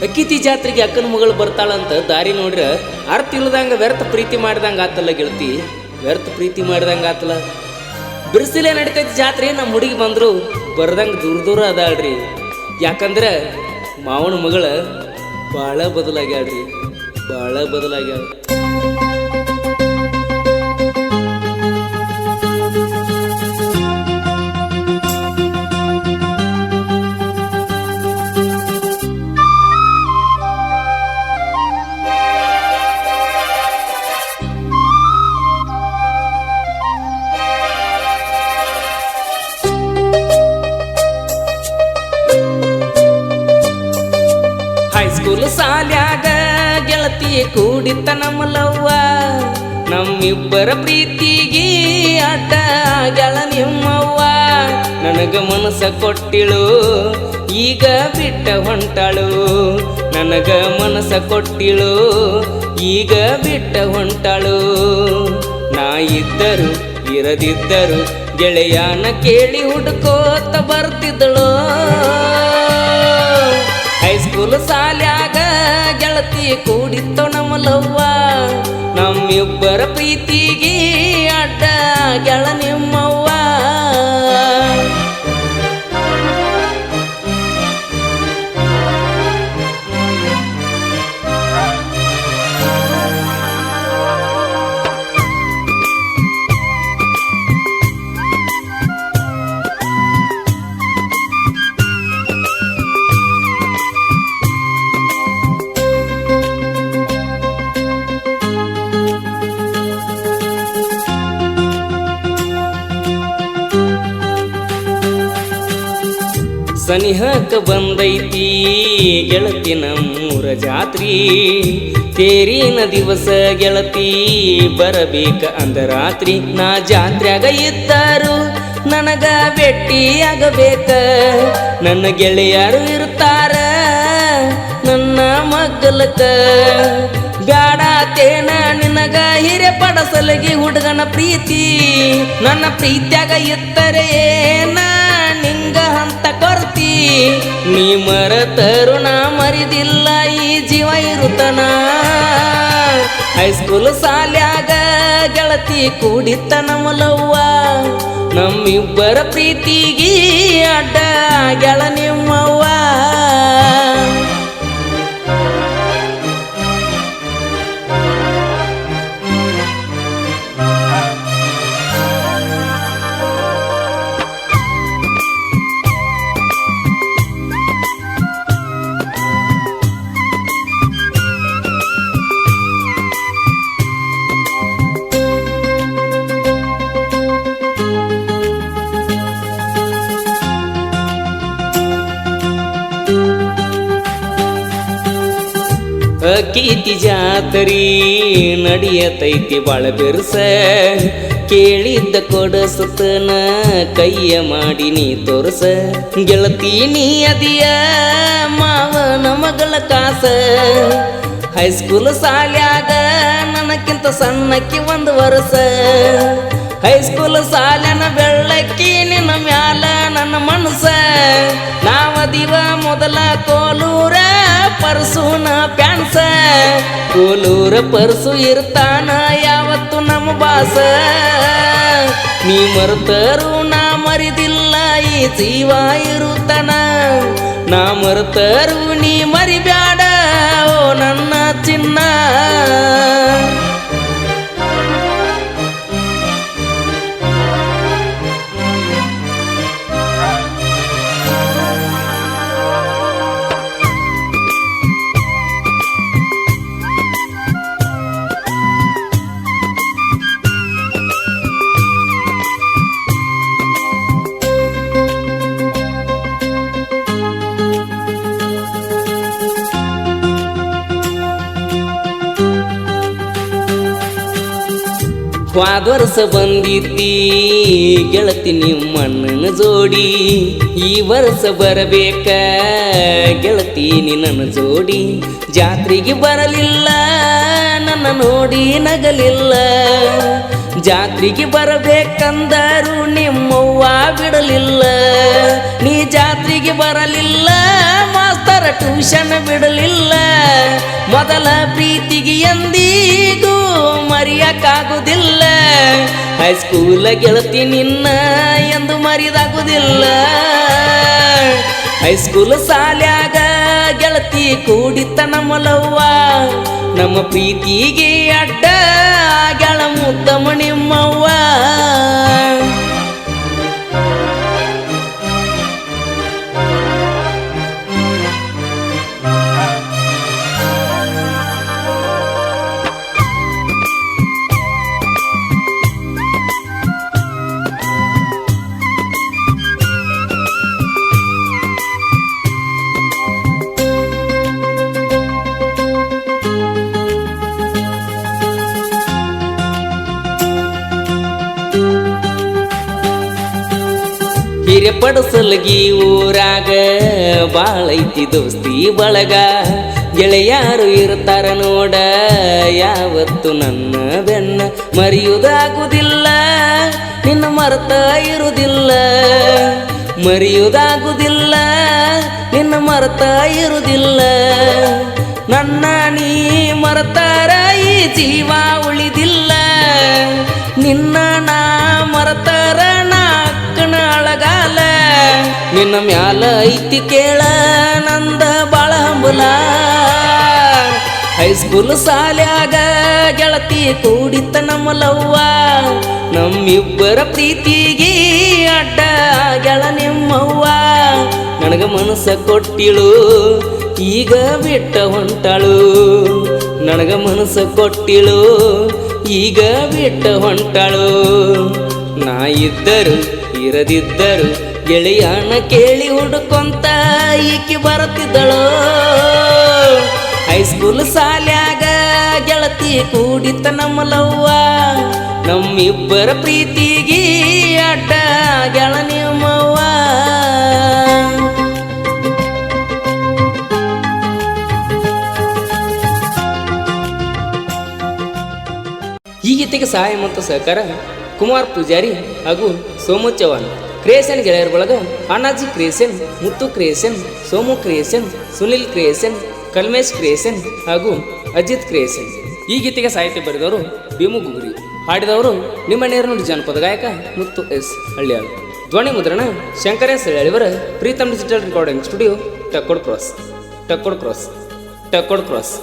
ಅಕ್ಕಿತಿ ಜಾತ್ರೆಗೆ ಅಕ್ಕನ ಮಗಳು ಬರ್ತಾಳಂತ ದಾರಿ ನೋಡ್ರ ಅರ್ಥ ಇಲ್ದಂಗ ವ್ಯರ್ಥ ಪ್ರೀತಿ ಮಾಡ್ದಂಗ ಆತಲ್ಲ ಗೆಳತಿ, ವ್ಯರ್ಥ ಪ್ರೀತಿ ಮಾಡ್ದಂಗ ಆತಲ್ಲ. ಬಿರ್ಸಿಲೇ ನಡಿತೈತಿ ಜಾತ್ರೆ, ನಮ್ಮ ಹುಡುಗಿ ಬಂದ್ರು ಬರ್ದಂಗ ದೂರ ದೂರ ಅದಾಳ್ರಿ. ಯಾಕಂದ್ರ ಮಾವನ ಮಗಳ ಭಾಳ ಬದಲಾಗ್ಯಾಳ್ರಿ, ಭಾಳ ಬದಲಾಗ್ಯಾಳ. ಹೈಸ್ಕೂಲ್ ಸಾಲ್ಯಾಗ ಗೆಳತಿ ಕೂಡಿತ್ತ ನಮ್ಮಲವ್ವ, ನಮ್ಮಿಬ್ಬರ ಪ್ರೀತಿಗೆ ಅಡ್ಡ ಗೆಳ ನಿಮ್ಮವ್ವ. ನನಗ ಮನಸ್ಸ ಕೊಟ್ಟಿಳು ಈಗ ಬಿಟ್ಟ ಹೊಂಟಾಳು, ನನಗ ಮನಸ್ಸ ಕೊಟ್ಟಿಳು ಈಗ ಬಿಟ್ಟ ಹೊಂಟಾಳು. ನಾ ಇದ್ದರು ಇರದಿದ್ದರು ಗೆಳೆಯನ ಕೇಳಿ ಹುಡುಕೋತ ಬರ್ತಿದ್ದಳು. ಹೈಸ್ಕೂಲ್ ಸಾಲ್ಯಾಗ ಗೆಳತಿ ಕೂಡಿತ್ತು ನಮ್ಮಲವ್ವ, ನಮ್ಮಿಬ್ಬರ ಪ್ರೀತಿಗೆ ಅಡ್ಡ ಗೆಳ ನಿಮ್ಮವ್ವ. ಸನಿಹಕ್ಕ ಬಂದೈತಿ ಗೆಳತಿ ನಮ್ಮೂರ ಜಾತ್ರಿ, ತೇರಿನ ದಿವಸ ಗೆಳತಿ ಬರಬೇಕ ಅಂದ ರಾತ್ರಿ. ನಾ ಜಾತ್ರ್ಯಾಗ ಇದ್ದರು ನನಗ ಭೇಟಿಯಾಗಬೇಕ, ನನ್ನ ಗೆಳೆಯರು ಇರ್ತಾರ ನನ್ನ ಮಗ್ಗಲಕ. ಬ್ಯಾಡತೇನ ನಿನಗ ಹಿರೇ ಪಡಸಲಗಿ ಹುಡುಗನ ಪ್ರೀತಿ, ನನ್ನ ಪ್ರೀತ್ಯಾಗ ಇತ್ತರೆ ಏನ ನಿಂಗ ಅಂತ ಕೊರ್ತಿ. ನೀ ಮರತರು ನಾ ಮರಿದಿಲ್ಲ ಈ ಜೀವ ಇರುತ್ತನ. ಹೈಸ್ಕೂಲ್ ಸಾಲ್ಯಾಗ ಗೆಳತಿ ಕೂಡಿತ್ತ ನಮ್ಮಲವ್ವ, ನಮ್ಮಿಬ್ಬರ ಪ್ರೀತಿಗೆ ಅಡ್ಡ ಗೆಳ ನಿಮ್ಮವ್ವ. ಅಕ್ಕೀತಿ ಜಾತ್ರಿ ನಡೆಯತೈತಿ ಬಾಳ ಬೆರ್ಸ, ಕೇಳಿದ್ದ ಕೊಡಸುತ್ತನ ಕೈಯ ಮಾಡಿ ನೀ ತೋರ್ಸ. ಗೆಳತಿ ನೀ ಅದಿಯ ಮಾವನ ಮಗಳ ಕಾಸ, ಹೈಸ್ಕೂಲ್ ಸಾಲ್ಯಾಗ ನನಕ್ಕಿಂತ ಸಣ್ಣಕ್ಕಿ ಒಂದು ವರ್ಷ. ಹೈಸ್ಕೂಲ್ ಸಾಲ್ಯನ ಬೆಳ್ಳಕ್ಕಿ ನಿನ್ನ ಮ್ಯಾಲ ನನ್ನ ಮನಸ. ನಾವದಿವ ಮೊದಲ ಕೋಲೂರ ಪರ್ಸುನ ಪ್ಯಾನ್ಸ, ಕೋಲೂರ ಪರ್ಸು ಇರ್ತಾನ ಯಾವತ್ತು ನಮ್ಮ ಬಾಸ. ನೀ ಮರ್ತರು ನಾ ಮರಿದಿಲ್ಲ ಈ ಜೀವ ಇರುತ್ತನ, ನಾ ಮರ್ತರು ನೀ ಮರಿಬ್ಯಾಡ ಓ ನನ್ನ ಚಿನ್ನ. ಹೋದ ವರ್ಷ ಬಂದಿದ್ದಿ ಗೆಳತಿ ನಿಮ್ಮಣ್ಣನ ಜೋಡಿ, ಈ ವರ್ಷ ಬರಬೇಕ ಗೆಳತಿ ನನ್ನ ಜೋಡಿ. ಜಾತ್ರೆಗೆ ಬರಲಿಲ್ಲ ನನ್ನ ನೋಡಿ ನಗಲಿಲ್ಲ, ಜಾತ್ರೆಗೆ ಬರಬೇಕಂದರು ನಿಮ್ಮವ್ವ ಬಿಡಲಿಲ್ಲ. ನೀ ಜಾತ್ರೆಗೆ ಬರಲಿಲ್ಲ ಮಾಸ್ತ ಮಾಸ್ತರ ಟ್ಯೂಷನ್ ಬಿಡಲಿಲ್ಲ ಮೊದಲ ಪ್ರೀತಿಗೆ ಎಂದಿಗೂ ಮರೆಯಕ್ಕಾಗುವುದಿಲ್ಲ ಹೈಸ್ಕೂಲ ಗೆಳತಿ ನಿನ್ನ ಎಂದು ಮರಿದಾಗುವುದಿಲ್ಲ ಹೈಸ್ಕೂಲ್ ಸಾಲ್ಯಾಗ ಗೆಳತಿ ಕೂಡಿತ್ತ ನಮ್ಮಲವ್ವ ನಮ್ಮ ಪ್ರೀತಿಗೆ ಅಡ್ಡ ಗೆಳ ಮುದ್ದಮ್ಮ ನಿಮ್ಮವ್ವ ಹಿರೇಪಡಸಲಗಿ ಊರಾಗ ಬಾಳೈತಿ ದೋಸ್ತಿ ಬಳಗ ಗೆಳೆಯಾರು ಇರ್ತಾರ ನೋಡ ಯಾವತ್ತು ನನ್ನ ಬೆನ್ನ ಮರೆಯುವುದಾಗುವುದಿಲ್ಲ ನಿನ್ನ ಮರೆತ ಇರುವುದಿಲ್ಲ ಮರೆಯುವುದಾಗುವುದಿಲ್ಲ ನಿನ್ನ ಮರೆತ ಇರುವುದಿಲ್ಲ ನನ್ನ ನೀ ಮರೆತಾರ ಈ ಜೀವ ಉಳಿದಿಲ್ಲ ನಿನ್ನ ನಾ ಮರೆತಾರ ಅಳಗಾಲ ನಿನ್ನ ಮ್ಯಾಲ ಐತಿ ಕೇಳ ನಂದ ಬಾಳ ಹಂಬಲ ಹೈಸ್ಕೂಲ್ ಸಾಲ್ಯಾಗ ಗೆಳತಿ ಕೂಡಿತ್ತ ನಮ್ಮಲವ್ವ ನಮ್ಮಿಬ್ಬರ ಪ್ರೀತಿಗೆ ಅಡ್ಡ ಗೆಳ ನಿಮ್ಮವ್ವ ನನಗ ಮನಸ್ಸ ಕೊಟ್ಟಿಳು ಈಗ ಬಿಟ್ಟ ಹೊಂಟಾಳು ನನಗ ಮನಸ್ಸ ಕೊಟ್ಟಿಳು ಈಗ ಬಿಟ್ಟ ಹೊಂಟಾಳು ನಾ ಇದ್ದರು ಇರದಿದ್ದರು ಗೆಳೆಯನ ಕೇಳಿ ಹುಡುಕೊಂತ ಈಕಿ ಬರುತ್ತಿದ್ದಳು ಹೈಸ್ಕೂಲ್ ಸಾಲ್ಯಾಗ ಗೆಳತಿ ಕೂಡಿತ್ತ ನಮ್ಮಲವ್ವ ನಮ್ಮಿಬ್ಬರ ಪ್ರೀತಿಗೆ ಅಡ್ಡ ಗೆಳ ನಿಮ್ಮವ್ವ ಈ ಗೀತೆಗೆ ಸಹಾಯ ಮತ್ತು ಸಹಕಾರ ಕುಮಾರ್ ಪೂಜಾರಿ ಹಾಗೂ ಸೋಮು ಚವಾನ್ ಕ್ರಿಯೇಷನ್ ಗೆಳೆಯರ ಬಳಗ Annaji creation Muthu creation Somu creation Sunil creation Kalmesh creation ಹಾಗೂ ಅಜಿತ್ ಕ್ರಿಯೇಷನ್ ಈ ಗೀತೆಗೆ ಸಾಹಿತ್ಯ ಬರೆದವರು ಭೀಮು ಗುಗುರಿ ಹಾಡಿದವರು ನಿಮ್ಮ ನೇರನುಡಿ ಜಾನಪದ ಗಾಯಕ ಮುತ್ತು ಎಸ್ ಹಳ್ಳಿಯಾಳು ಧ್ವನಿ ಮುದ್ರಣ ಶಂಕರ ಎಸ್ ಹಳ್ಳಿಯವರ Preetam digital recording studio Takkod cross